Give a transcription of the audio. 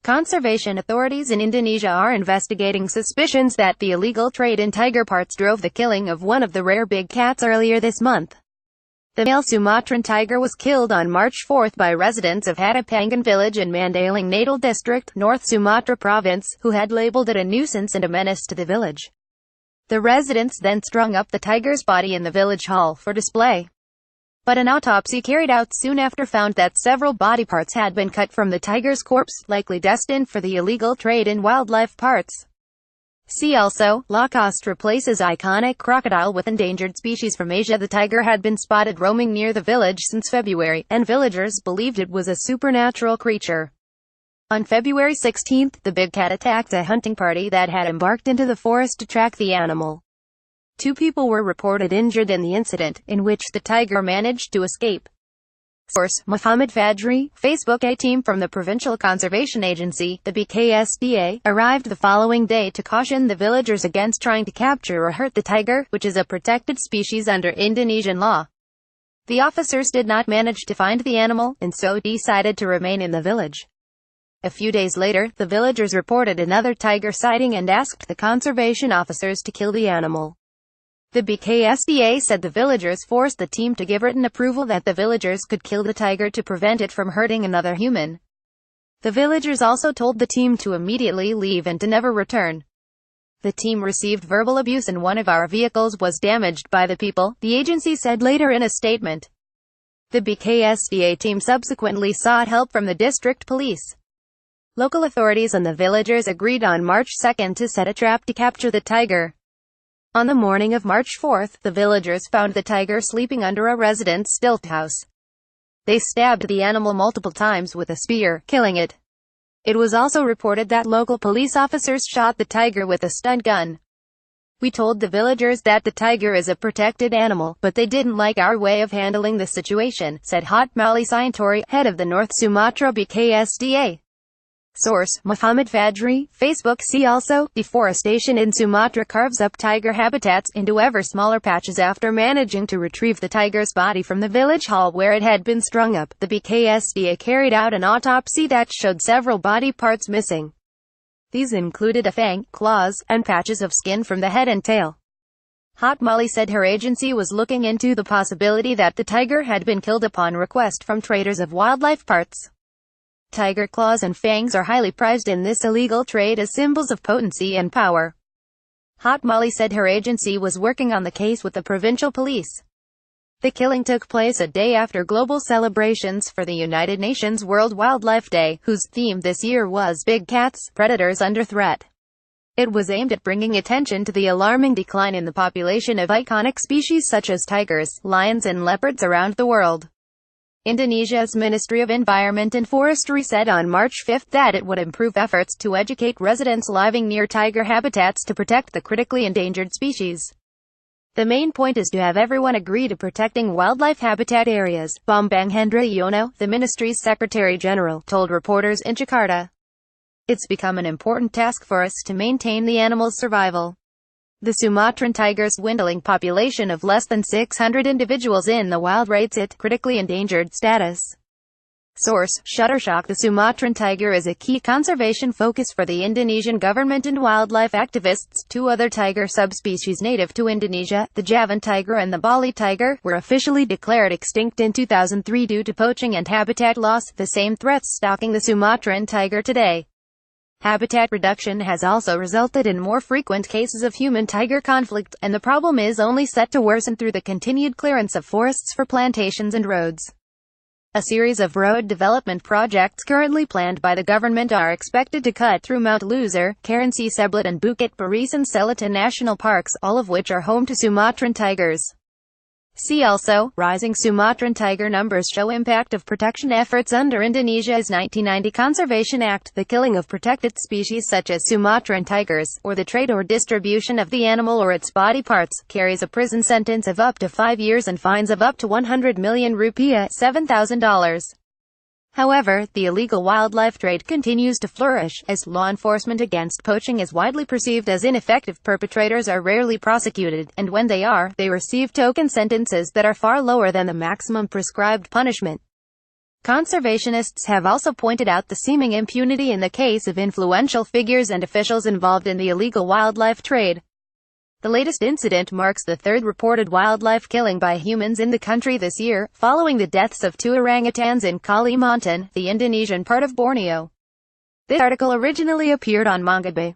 Conservation authorities in Indonesia are investigating suspicions that the illegal trade in tiger parts drove the killing of one of the rare big cats earlier this month. The male Sumatran tiger was killed on March 4 by residents of Hatupangan village in Mandailing Natal district, North Sumatra province, who had labeled it a nuisance and a menace to the village. The residents then strung up the tiger's body in the village hall for display. But an autopsy carried out soon after found that several body parts had been cut from the tiger's corpse, likely destined for the illegal trade in wildlife parts. See also, Lacoste replaces iconic crocodile with endangered species from Asia. The tiger had been spotted roaming near the village since February, and villagers believed it was a supernatural creature. On February 16, the big cat attacked a hunting party that had embarked into the forest to track the animal. 2 people were reported injured in the incident, in which the tiger managed to escape. Source: Muhammad Fadri, Facebook. A team from the Provincial Conservation Agency, the BKSDA, arrived the following day to caution the villagers against trying to capture or hurt the tiger, which is a protected species under Indonesian law. The officers did not manage to find the animal, and so decided to remain in the village. A few days later, the villagers reported another tiger sighting and asked the conservation officers to kill the animal. The BKSDA said the villagers forced the team to give written approval that the villagers could kill the tiger to prevent it from hurting another human. The villagers also told the team to immediately leave and to never return. The team received verbal abuse and one of our vehicles was damaged by the people, the agency said later in a statement. The BKSDA team subsequently sought help from the district police. Local authorities and the villagers agreed on March 2 to set a trap to capture the tiger. On the morning of March 4, the villagers found the tiger sleeping under a resident's stilt house. They stabbed the animal multiple times with a spear, killing it. It was also reported that local police officers shot the tiger with a stun gun. We told the villagers that the tiger is a protected animal, but they didn't like our way of handling the situation, said Hatupangan, head of the North Sumatra BKSDA. Source: Muhammad Fadri, Facebook. See also, deforestation in Sumatra carves up tiger habitats into ever smaller patches. After managing to retrieve the tiger's body from the village hall where it had been strung up, the BKSDA carried out an autopsy that showed several body parts missing. These included a fang, claws, and patches of skin from the head and tail. Hatupangan said her agency was looking into the possibility that the tiger had been killed upon request from traders of wildlife parts. Tiger claws and fangs are highly prized in this illegal trade as symbols of potency and power. Hatupangan said her agency was working on the case with the provincial police. The killing took place a day after global celebrations for the United Nations World Wildlife Day, whose theme this year was Big Cats, Predators Under Threat. It was aimed at bringing attention to the alarming decline in the population of iconic species such as tigers, lions and leopards around the world. Indonesia's Ministry of Environment and Forestry said on March 5 that it would improve efforts to educate residents living near tiger habitats to protect the critically endangered species. The main point is to have everyone agree to protecting wildlife habitat areas, Bambang Hendra Yono, the ministry's Secretary-General, told reporters in Jakarta. It's become an important task for us to maintain the animal's survival. The Sumatran tiger's dwindling population of less than 600 individuals in the wild rates it critically endangered status. Source: Shutterstock. The Sumatran tiger is a key conservation focus for the Indonesian government and wildlife activists. 2 other tiger subspecies native to Indonesia, the Javan tiger and the Bali tiger, were officially declared extinct in 2003 due to poaching and habitat loss, the same threats stalking the Sumatran tiger today. Habitat reduction has also resulted in more frequent cases of human-tiger conflict, and the problem is only set to worsen through the continued clearance of forests for plantations and roads. A series of road development projects currently planned by the government are expected to cut through Mount Loser, Kerinci Seblat and Bukit Barisan Selatan national parks, all of which are home to Sumatran tigers. See also, rising Sumatran tiger numbers show impact of protection efforts under Indonesia's 1990 Conservation Act. The killing of protected species such as Sumatran tigers, or the trade or distribution of the animal or its body parts, carries a prison sentence of up to 5 years and fines of up to 100 million rupiah, $7,000. However, the illegal wildlife trade continues to flourish, as law enforcement against poaching is widely perceived as ineffective. Perpetrators are rarely prosecuted, and when they are, they receive token sentences that are far lower than the maximum prescribed punishment. Conservationists have also pointed out the seeming impunity in the case of influential figures and officials involved in the illegal wildlife trade. The latest incident marks the third reported wildlife killing by humans in the country this year, following the deaths of 2 orangutans in Kalimantan, the Indonesian part of Borneo. This article originally appeared on Manga Bay.